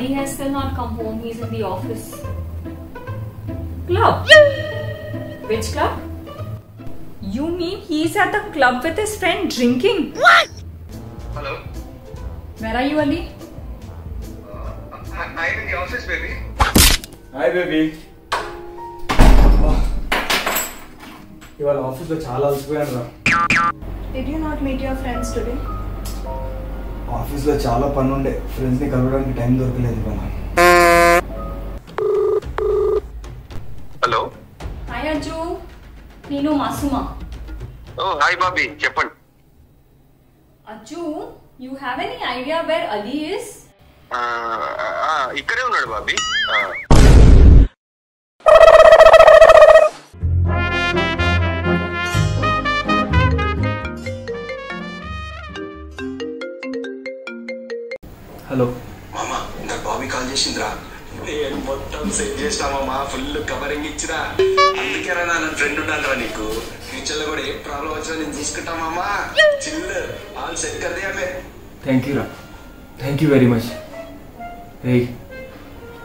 Ali has still not come home. He's in the office. Club? Which club? You mean he's at the club with his friend drinking? What? Hello? Where are you, Ali? I'm in the office, baby. Hi, baby. ఇవాళ ఆఫీస్లో చాలా అలసిపోయాను రా. Did you not meet your friends today? ఆఫీస్లో చాలా పని ఉండే, ఫ్రెండ్స్ని కలవడానికి టైం దొరకలేదు ఇవాళ. హలో. హాయ్ అజ్జు, నేను మాసుమా. ఓ హాయ్ బాబీ, చెప్పండి. Ajju, you have any idea where Ali is? ఇక్కడే ఉన్నాడు బాబీ. హలో మామా, ఇంకా బాబీ కాల్ చేసిందిరా. నేను మొత్తం సెట్ చేసినామా, ఫుల్ కవరింగ్ ఇచ్చిరా. అందుకేరా నా ఫ్రెండ్ ఉండాలిరా నీకు. ఫ్యూచర్ లో కూడా ఏ ప్రాబ్లం వచ్చినా నేను చూసుకుంటామా. చిల్, ఆల్ సెట్ కర్దే హమే. థ్యాంక్ యూ రా, థ్యాంక్ యూ వెరీ మచ్. రే,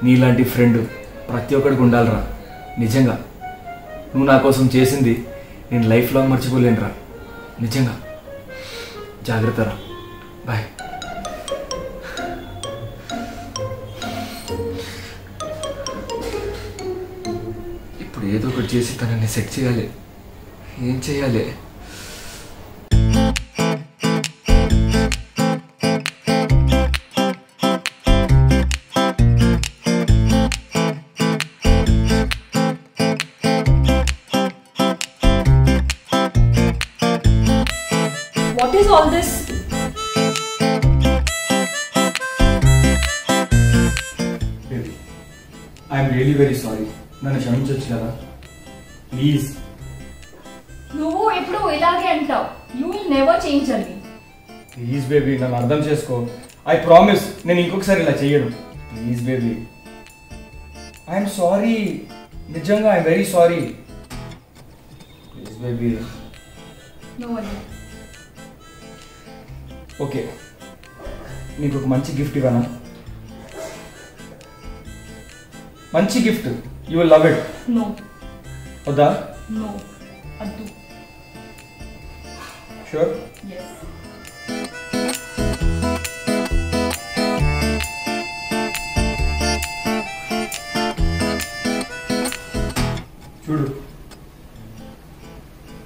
నీలాంటి ఫ్రెండ్ ప్రతి ఒక్కడికి ఉండాలిరా. నిజంగా నువ్వు నా కోసం చేసింది నేను లైఫ్ లాంగ్ మర్చిపోలేనురా. నిజంగా జాగ్రత్త రా. బాయ్. ఇప్పుడు ఏదో ఒకటి చేసి తనని సెట్ చేయాలి. ఏం చేయాలి? What is all this? Baby, I'm really very sorry. నన్ను క్షమించవచ్చు కదా ప్లీజ్. నువ్వు ఎప్పుడు ఇలాగే అంటావు. You will never change Ali. Please baby, నన్ను అర్థం చేసుకో. ఐ ప్రామిస్ నేను ఇంకొకసారి ఇలా చెయ్యను. Please baby, I'm sorry. నిజంగా I'm very sorry. Please baby. No Ali. Okay, నీకు ఒక మంచి గిఫ్ట్ ఇవ్వనా? మంచి gift, you will love it. No. వద్దా? No. Addu. షూర్? Yes. చూడు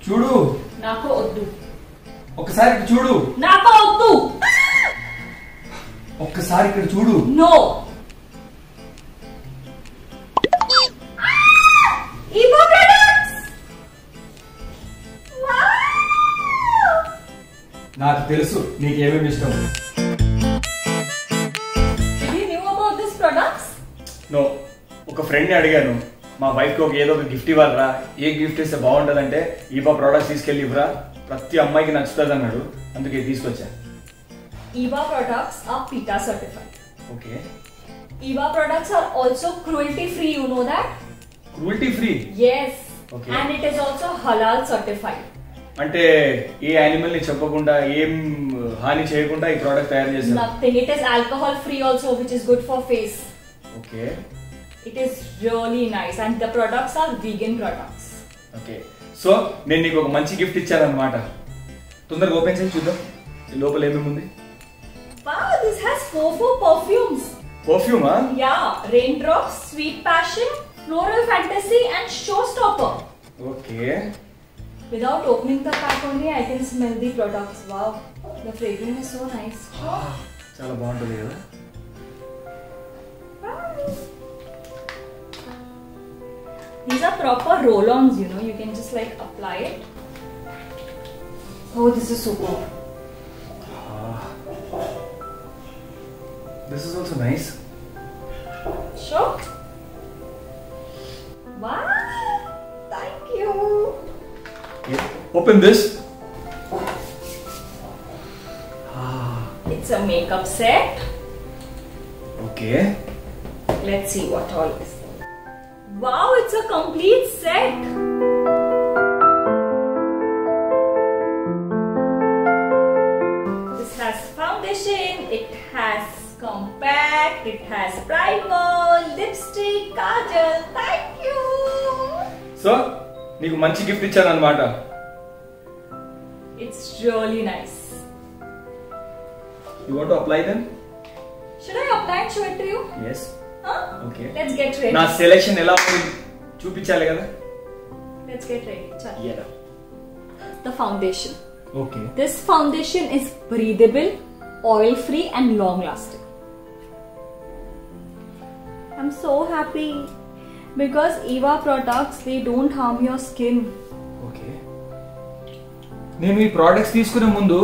చూడు, నాకు వద్దు. ఒక్కసారి ఇక్కడ చూడు. నాకు వద్దు. ఒక్కసారి ఇక్కడ చూడు. No. Evo products. Wow. నాకు తెలుసు నీకేమేమి ఇష్టం. Did you knew about these products? No, ఒక ఫ్రెండ్ని అడిగాను, మా వైఫ్కి ఏదో ఒక గిఫ్ట్ ఇవ్వాలరా, ఏ గిఫ్ట్ ఇస్తే బాగుంటుందంటే ఈబా ప్రోడక్ట్స్ తీసుకెళ్ళి ఇవ్వరా, ప్రతి అమ్మాయికి నచ్చుతుంది అన్నాడు. అందుకే తీసుకొచ్చా. Eva products are PETA certified. ఓకే. Eva products are also cruelty free, you know that? Cruelty free? Yes. Okay. And it is also halal certified. అంటే ఏ యానిమల్ ని చెప్పకుండా ఏం హాని చేయకుండా ఈ ప్రోడక్ట్ తయారు చేశారు. Nothing. It is alcohol free also, which is good for face. Okay. It is really nice and the products are vegan products. Okay, so నేను నీకు ఒక మంచి గిఫ్ట్ ఇచ్చానన్నమాట. తొందరగా ఓపెన్ చేసి చూద్దాం ఈ లోపల ఏమేమి ఉంది. Wow, this has four perfumes. పర్ఫ్యూమా? Yeah, Raindrops, Sweet Passion, Floral Fantasy and Showstopper. Okay. Without opening the pack only, I can smell the products. Wow, the fragrance is so nice. చాలా బాగుంటుంది కదా. These are proper roll-ons, you know. You can just like apply it. Oh, this is super. This is also nice. Sure. Wow, thank you. Okay. Open this. It's a makeup set. Okay. Let's see what all is. Wow, it's a complete set. This has foundation, it has compact. It has primer, lipstick, kajal. Thank you. So నీకు మంచి gift ఇచ్చాను అన్నమాట. It's really nice. You want to apply them? Should I apply and show it to you? Yes. Huh? Okay. Let's get ready. నా selection ఎలా ఉంది చూపించాలి కదా. Let's get ready. Chal. Yeah. The foundation. Okay. This foundation is breathable, oil-free and long-lasting. I'm so happy because Eva products, they don't harm your skin. Okay. నేను ఈ products తీసుకునే ముందు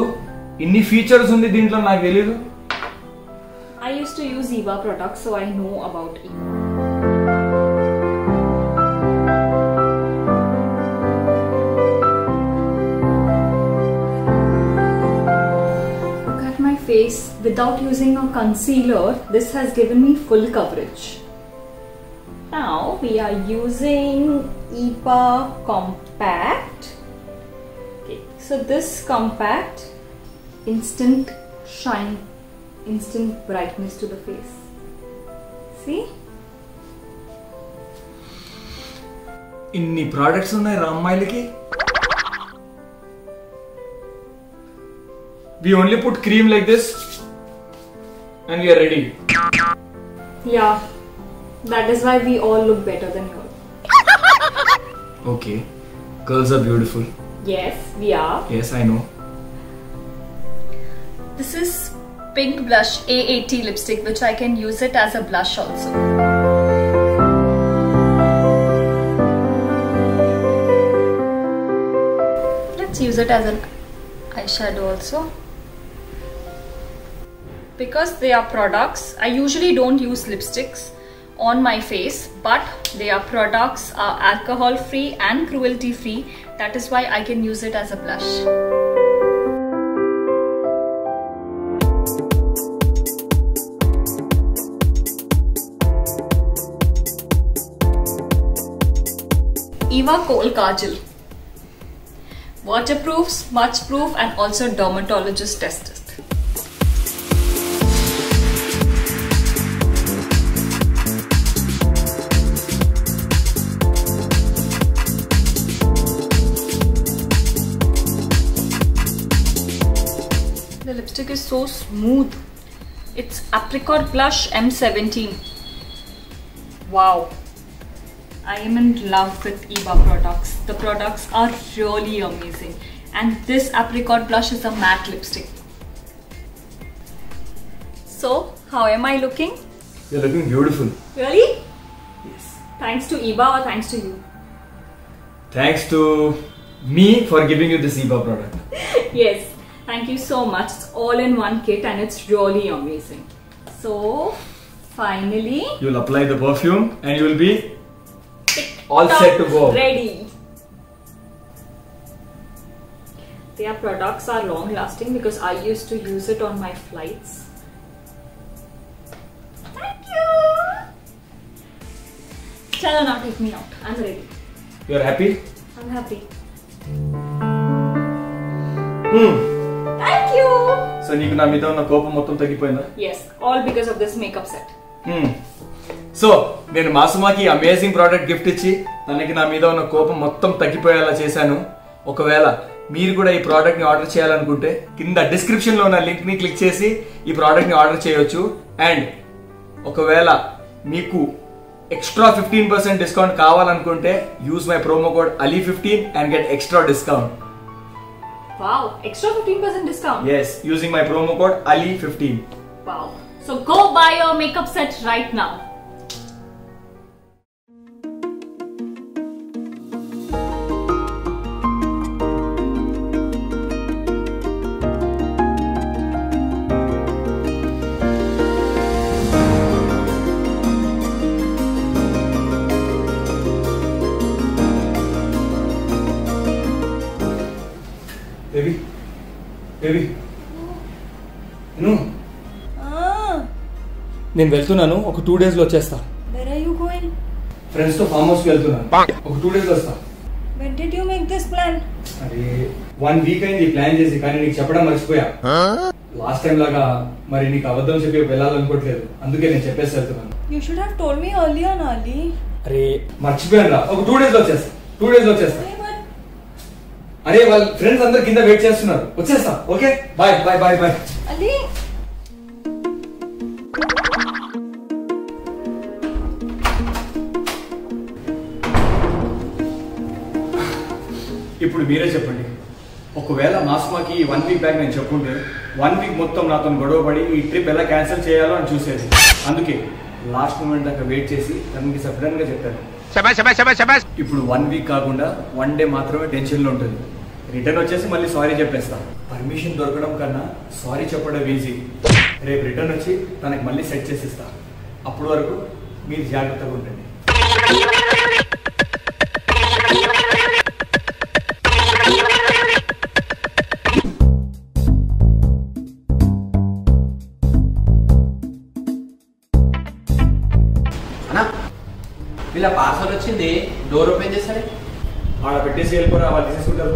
ఇన్ని ఫీచర్స్ ఉంది దీంట్లో నాకు తెలియదు. I used to use Eva products, so I know about Eva. Look at my face. Without using a concealer, this has given me full coverage. Now we are using Eva Compact. Okay, so this compact, instant shine, instant brightness to the face. See? ఇన్ని products ఉన్నాయి రా అమ్మాయిలకి. We only put cream like this and we are ready. Yeah, that is why we all look better than you. Okay. Girls are beautiful. Yes, we are. Yes, I know. This is Pink Blush A80 lipstick, which I can use it as a blush also. Let's use it as an eyeshadow also. Because they are products, I usually don't use lipsticks on my face, but their products are alcohol free and cruelty free. That is why I can use it as a blush. Eva Kohl Kajal. Waterproof, smudge proof and also dermatologist tested. The lipstick is so smooth. It's Apricot Blush M17. Wow. I am in love with Eva products. The products are really amazing. And this Apricot Blush is a matte lipstick. So, how am I looking? You're looking beautiful. Really? Yes. Thanks to Eva or thanks to you? Thanks to me for giving you this Eva product. Yes. Thank you so much. It's all in one kit and it's really amazing. So, finally, You'll apply the perfume and you will be all set to go. Ready. Their products are long lasting because I used to use it on my flights. Thank you. Chalo, now take me out. I'm ready. You're happy? I'm happy. Thank you. So నీకు నా మీద ఉన్న కోపం మొత్తం తగ్గిపోయిందా? Yes, all because of this makeup set. So నేను మాసుమాకి amazing product gift ఇచ్చి తనకి నా మీద ఉన్న కోపం మొత్తం తగ్గిపోయేలా చేశాను. ఒకవేళ మీరు కూడా ఈ ప్రోడక్ట్ ని ఆర్డర్ చేయాలనుకుంటే కింద డిస్క్రిప్షన్ లో ఉన్న లింక్ ని క్లిక్ చేసి ఈ ప్రోడక్ట్ ని ఆర్డర్ చేయొచ్చు. అండ్ ఒకవేళ మీకు extra 15% discount కావాలనుకుంటే use my promo code Ali15 and get extra discount. Wow, extra 15% discount. Yes, using my promo code Ali15. Wow. So go buy your makeup set right now. Baby నేను వెళ్తున్నాను, ఒక 2 days లో వచ్చేస్తా. Where are you going? Friends తో farm house కి వెళ్తున్నాను, ఒక 2 days లో వస్తా. When did you make this plan? అరే 1 week అయింది ప్లాన్ చేసి, కానీ నీకు చెప్పడం మర్చిపోయా. లాస్ట్ టైం లాగా మరి నీకు అబద్ధం చెప్పి వెళ్ళాలనుకోవట్లేదు, అందుకే నేను చెప్పేసి వెళ్తున్నాను. You should have told me earlier, Nali. అరే మర్చిపోయాను రా, ఒక 2 days లో వచ్చేస్తా. 2 days లో వచ్చేస్తా. అరే వాళ్ళ ఫ్రెండ్స్ అందరు కింద వెయిట్ చేస్తున్నారు, వచ్చేస్తా. Okay bye bye bye bye. Ali. ఇప్పుడు మీరే చెప్పండి, ఒకవేళ మాస్మాకి 1 week బ్యాక్ నేను చెప్పుకుంటే 1 week మొత్తం నాతో గొడవపడి ఈ ట్రిప్ ఎలా క్యాన్సిల్ చేయాలో అని చూసేది. అందుకే లాస్ట్ మూమెంట్ దాకా వెయిట్ చేసి తనకి సడన్ గా చెప్పాను. ఇప్పుడు 1 week కాకుండా 1 day మాత్రమే టెన్షన్ లో ఉంటుంది. రిటర్న్ వచ్చేసి మళ్ళీ సారీ చెప్పేస్తా. పర్మిషన్ దొరకడం కన్నా సారీ చెప్పడం ఈజీ. రేపు రిటర్న్ వచ్చి తనకి మళ్ళీ సెట్ చేసిస్తా. అప్పటి వరకు మీరు జాగ్రత్తగా ఉండండి. వీళ్ళ పార్సల్ వచ్చింది, డోర్ ఓపెన్ చేస్తాడే. ఆడ పెట్టేసి వెళ్ళిపోరా, వాళ్ళు తీసేసుకుంటారు.